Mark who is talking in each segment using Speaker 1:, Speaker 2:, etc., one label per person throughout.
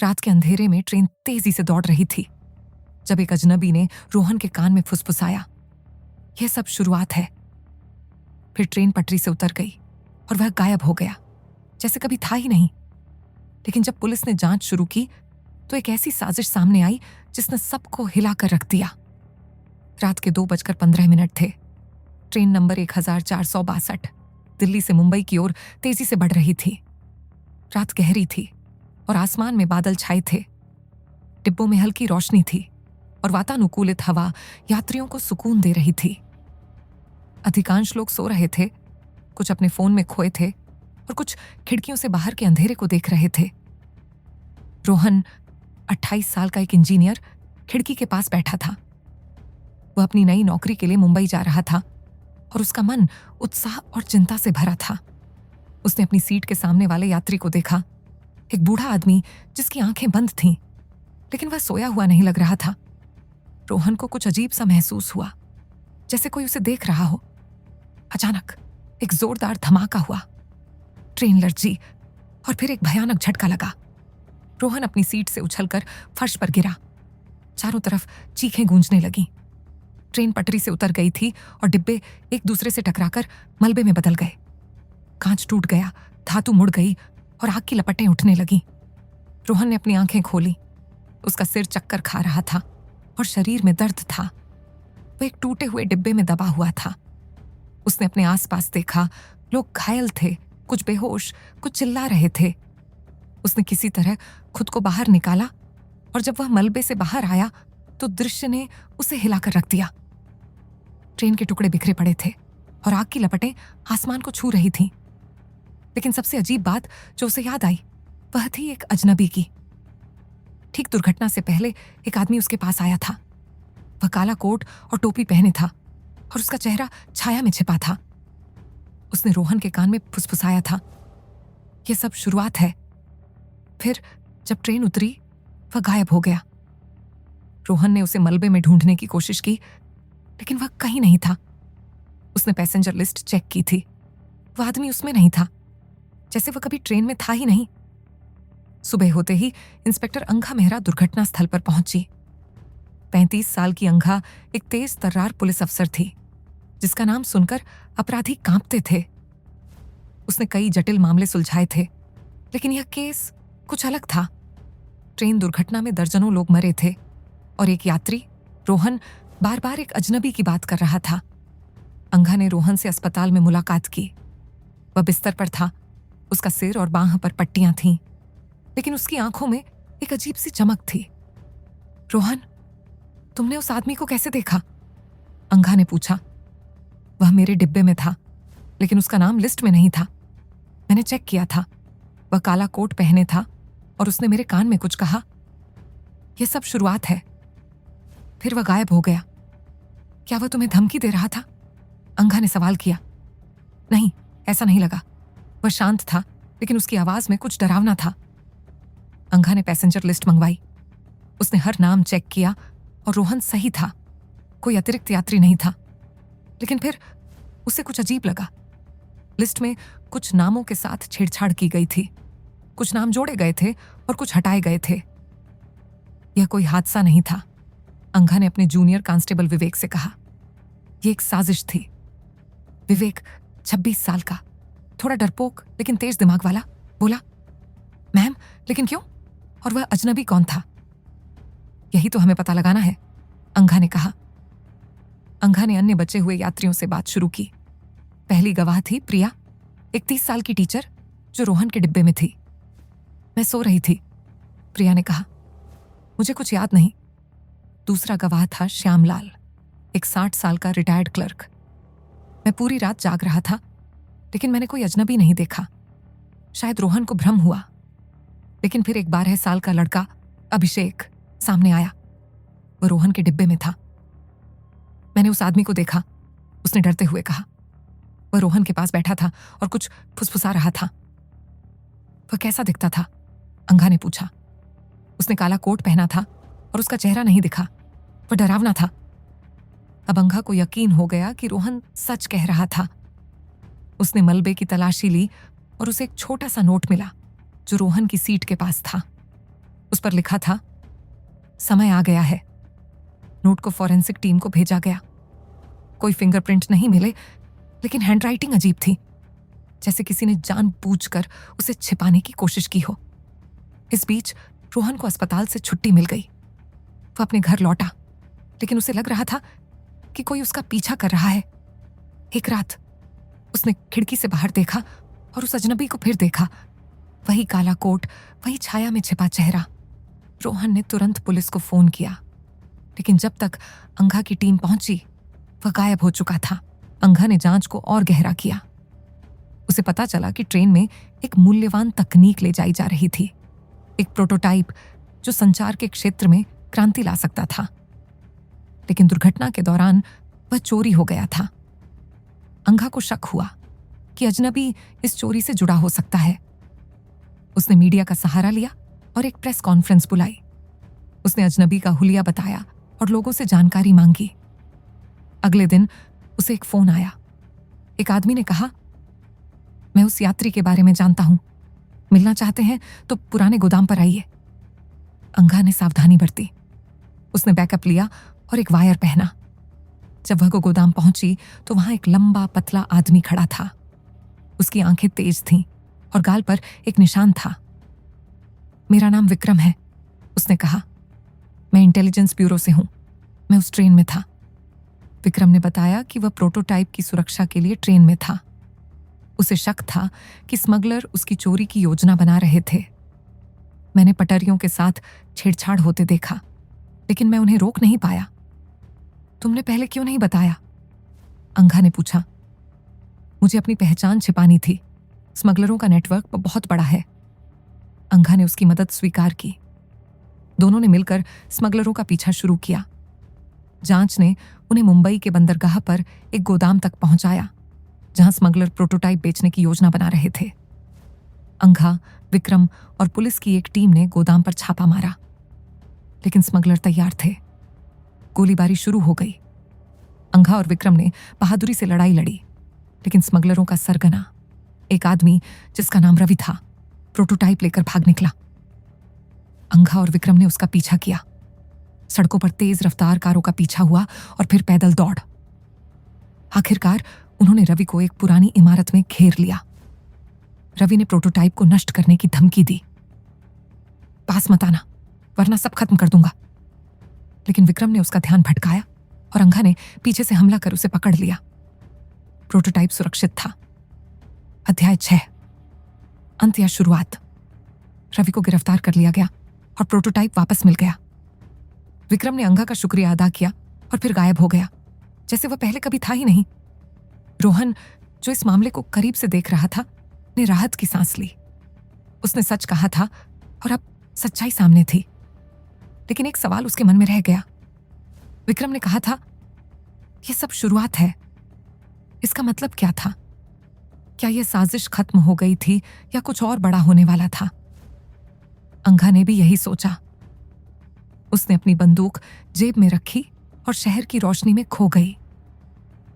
Speaker 1: रात के अंधेरे में ट्रेन तेजी से दौड़ रही थी जब एक अजनबी ने रोहन के कान में फुसफुसाया, यह सब शुरुआत है। फिर ट्रेन पटरी से उतर गई और वह गायब हो गया, जैसे कभी था ही नहीं। लेकिन जब पुलिस ने जांच शुरू की तो एक ऐसी साजिश सामने आई जिसने सबको हिलाकर रख दिया। रात के 2:15 थे। ट्रेन नंबर 1462 दिल्ली से मुंबई की ओर तेजी से बढ़ रही थी। रात गहरी थी और आसमान में बादल छाए थे। डिब्बों में हल्की रोशनी थी और वातानुकूलित हवा यात्रियों को सुकून दे रही थी। अधिकांश लोग सो रहे थे, कुछ अपने फोन में खोए थे और कुछ खिड़कियों से बाहर के अंधेरे को देख रहे थे। रोहन 28 साल का एक इंजीनियर खिड़की के पास बैठा था। वह अपनी नई नौकरी के लिए मुंबई जा रहा था और उसका मन उत्साह और चिंता से भरा था। उसने अपनी सीट के सामने वाले यात्री को देखा, एक बूढ़ा आदमी जिसकी आंखें बंद थीं, लेकिन वह सोया हुआ नहीं लग रहा था। रोहन को कुछ अजीब सा महसूस हुआ, जैसे कोई उसे देख रहा हो। अचानक एक जोरदार धमाका हुआ, ट्रेन लर्जी और फिर एक भयानक झटका लगा। रोहन अपनी सीट से उछलकर फर्श पर गिरा। चारों तरफ चीखें गूंजने लगीं। ट्रेन पटरी से उतर गई थी और डिब्बे एक दूसरे से टकराकर मलबे में बदल गए। कांच टूट गया, धातु मुड़ गई और आग की लपटें उठने लगीं। रोहन ने अपनी आंखें खोली। उसका सिर चक्कर खा रहा था और शरीर में दर्द था। वह एक टूटे हुए डिब्बे में दबा हुआ था। उसने अपने आसपास देखा, लोग घायल थे, कुछ बेहोश, कुछ चिल्ला रहे थे। उसने किसी तरह खुद को बाहर निकाला और जब वह मलबे से बाहर आया तो दृश्य ने उसे हिलाकर रख दिया। ट्रेन के टुकड़े बिखरे पड़े थे और आग की लपटें आसमान को छू रही थीं। लेकिन सबसे अजीब बात जो उसे याद आई वह थी एक अजनबी की। ठीक दुर्घटना से पहले एक आदमी उसके पास आया था। वह काला कोट और टोपी पहने था और उसका चेहरा छाया में छिपा था। उसने रोहन के कान में फुसफुसाया था, यह सब शुरुआत है। फिर जब ट्रेन उतरी वह गायब हो गया। रोहन ने उसे मलबे में ढूंढने की कोशिश की, लेकिन वह कहीं नहीं था। उसने पैसेंजर लिस्ट चेक की थी, वह आदमी उसमें नहीं था, जैसे वह कभी ट्रेन में था ही नहीं। सुबह होते ही इंस्पेक्टर अंघा मेहरा दुर्घटना स्थल पर पहुंची। 35 साल की अंघा एक तेज तर्रार पुलिस अफसर थी, जिसका नाम सुनकर अपराधी कांपते थे। उसने कई जटिल मामले सुलझाए थे, लेकिन यह केस कुछ अलग था। ट्रेन दुर्घटना में दर्जनों लोग मरे थे और एक यात्री रोहन बार बार एक अजनबी की बात कर रहा था। अंघा ने रोहन से अस्पताल में मुलाकात की। वह बिस्तर पर था, उसका सिर और बांह पर पट्टियां थीं, लेकिन उसकी आंखों में एक अजीब सी चमक थी। रोहन, तुमने उस आदमी को कैसे देखा? अंघा ने पूछा। वह मेरे डिब्बे में था, लेकिन उसका नाम लिस्ट में नहीं था। मैंने चेक किया था। वह काला कोट पहने था और उसने मेरे कान में कुछ कहा। यह सब शुरुआत है। फिर वह गायब हो गया। क्या वह तुम्हें धमकी दे रहा था? अंघा ने सवाल किया। नहीं, ऐसा नहीं लगा। वह शांत था, लेकिन उसकी आवाज में कुछ डरावना था। अंघा ने पैसेंजर लिस्ट मंगवाई। उसने हर नाम चेक किया और रोहन सही था। कोई अतिरिक्त यात्री नहीं था। लेकिन फिर उसे कुछ अजीब लगा। लिस्ट में कुछ नामों के साथ छेड़छाड़ की गई थी। कुछ नाम जोड़े गए थे और कुछ हटाए गए थे। यह कोई हादसा नहीं था, अंघा ने अपने जूनियर कांस्टेबल विवेक से कहा। यह एक साजिश थी। विवेक 26 साल का, थोड़ा डरपोक लेकिन तेज दिमाग वाला, बोला, मैम, लेकिन क्यों? और वह अजनबी कौन था? यही तो हमें पता लगाना है, अंघा ने कहा। अंघा ने अन्य बचे हुए यात्रियों से बात शुरू की। पहली गवाह थी प्रिया, एक 30 साल की टीचर जो रोहन के डिब्बे में थी। मैं सो रही थी, प्रिया ने कहा। मुझे कुछ याद नहीं। दूसरा गवाह था श्यामलाल, एक 60 साल का रिटायर्ड क्लर्क। मैं पूरी रात जाग रहा था, लेकिन मैंने कोई अजनबी नहीं देखा। शायद रोहन को भ्रम हुआ। लेकिन फिर एक 12 साल का लड़का अभिषेक सामने आया। वह रोहन के डिब्बे में था। मैंने उस आदमी को देखा, उसने डरते हुए कहा। वह रोहन के पास बैठा था और कुछ फुसफुसा रहा था। वह कैसा दिखता था? अंघा ने पूछा। उसने काला कोट पहना था और उसका चेहरा नहीं दिखा। वह डरावना था। अब अंघा को यकीन हो गया कि रोहन सच कह रहा था। उसने मलबे की तलाशी ली और उसे एक छोटा सा नोट मिला जो रोहन की सीट के पास था। उस उस पर लिखा था, समय आ गया है। नोट को फॉरेंसिक टीम को भेजा गया। कोई फिंगरप्रिंट नहीं मिले, लेकिन हैंडराइटिंग अजीब थी, जैसे किसी ने जानबूझकर उसे छिपाने की कोशिश की हो। इस बीच रोहन को अस्पताल से छुट्टी मिल गई। वो अपने घर लौटा, लेकिन उसे लग रहा था कि कोई उसका पीछा कर रहा है। एक रात उसने खिड़की से बाहर देखा और उस अजनबी को फिर देखा। वही काला कोट, वही छाया में छिपा चेहरा। रोहन ने तुरंत पुलिस को फोन किया, लेकिन जब तक अंघा की टीम पहुंची वह गायब हो चुका था। अंघा ने जांच को और गहरा किया। उसे पता चला कि ट्रेन में एक मूल्यवान तकनीक ले जाई जा रही थी, एक प्रोटोटाइप जो संचार के क्षेत्र में क्रांति ला सकता था। लेकिन दुर्घटना के दौरान वह चोरी हो गया था। अंघा को शक हुआ कि अजनबी इस चोरी से जुड़ा हो सकता है। उसने मीडिया का सहारा लिया और एक प्रेस कॉन्फ्रेंस बुलाई। उसने अजनबी का हुलिया बताया और लोगों से जानकारी मांगी। अगले दिन उसे एक फोन आया। एक आदमी ने कहा, मैं उस यात्री के बारे में जानता हूं, मिलना चाहते हैं तो पुराने गोदाम पर आइए। अंघा ने सावधानी बरती। उसने बैकअप लिया और एक वायर पहना। जब वह गोदाम पहुंची तो वहां एक लंबा पतला आदमी खड़ा था। उसकी आंखें तेज थीं और गाल पर एक निशान था। मेरा नाम विक्रम है, उसने कहा। मैं इंटेलिजेंस ब्यूरो से हूं। मैं उस ट्रेन में था। विक्रम ने बताया कि वह प्रोटोटाइप की सुरक्षा के लिए ट्रेन में था। उसे शक था कि स्मगलर उसकी चोरी की योजना बना रहे थे। मैंने पटरियों के साथ छेड़छाड़ होते देखा, लेकिन मैं उन्हें रोक नहीं पाया। तुमने पहले क्यों नहीं बताया? अंघा ने पूछा। मुझे अपनी पहचान छिपानी थी। स्मगलरों का नेटवर्क बहुत बड़ा है। अंघा ने उसकी मदद स्वीकार की। दोनों ने मिलकर स्मगलरों का पीछा शुरू किया। जांच ने उन्हें मुंबई के बंदरगाह पर एक गोदाम तक पहुंचाया, जहां स्मगलर प्रोटोटाइप बेचने की योजना बना रहे थे। अंघा, विक्रम और पुलिस की एक टीम ने गोदाम पर छापा मारा, लेकिन स्मगलर तैयार थे। गोलीबारी शुरू हो गई। अंघा और विक्रम ने बहादुरी से लड़ाई लड़ी, लेकिन स्मगलरों का सरगना, एक आदमी जिसका नाम रवि था, प्रोटोटाइप लेकर भाग निकला। अंघा और विक्रम ने उसका पीछा किया। सड़कों पर तेज रफ्तार कारों का पीछा हुआ और फिर पैदल दौड़। आखिरकार उन्होंने रवि को एक पुरानी इमारत में घेर लिया। रवि ने प्रोटोटाइप को नष्ट करने की धमकी दी। पास मत आना, वरना सब खत्म कर दूंगा। लेकिन विक्रम ने उसका ध्यान भटकाया और अंघा ने पीछे से हमला कर उसे पकड़ लिया। प्रोटोटाइप सुरक्षित था। अध्याय 6, अंत या शुरुआत। रवि को गिरफ्तार कर लिया गया और प्रोटोटाइप वापस मिल गया। विक्रम ने अंघा का शुक्रिया अदा किया और फिर गायब हो गया, जैसे वह पहले कभी था ही नहीं। रोहन, जो इस मामले को करीब से देख रहा था, ने राहत की सांस ली। उसने सच कहा था और अब सच्चाई सामने थी। लेकिन एक सवाल उसके मन में रह गया। विक्रम ने कहा था, यह सब शुरुआत है। इसका मतलब क्या था? क्या यह साजिश खत्म हो गई थी या कुछ और बड़ा होने वाला था? अंघा ने भी यही सोचा। उसने अपनी बंदूक जेब में रखी और शहर की रोशनी में खो गई,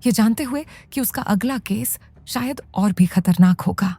Speaker 1: ये जानते हुए कि उसका अगला केस शायद और भी खतरनाक होगा।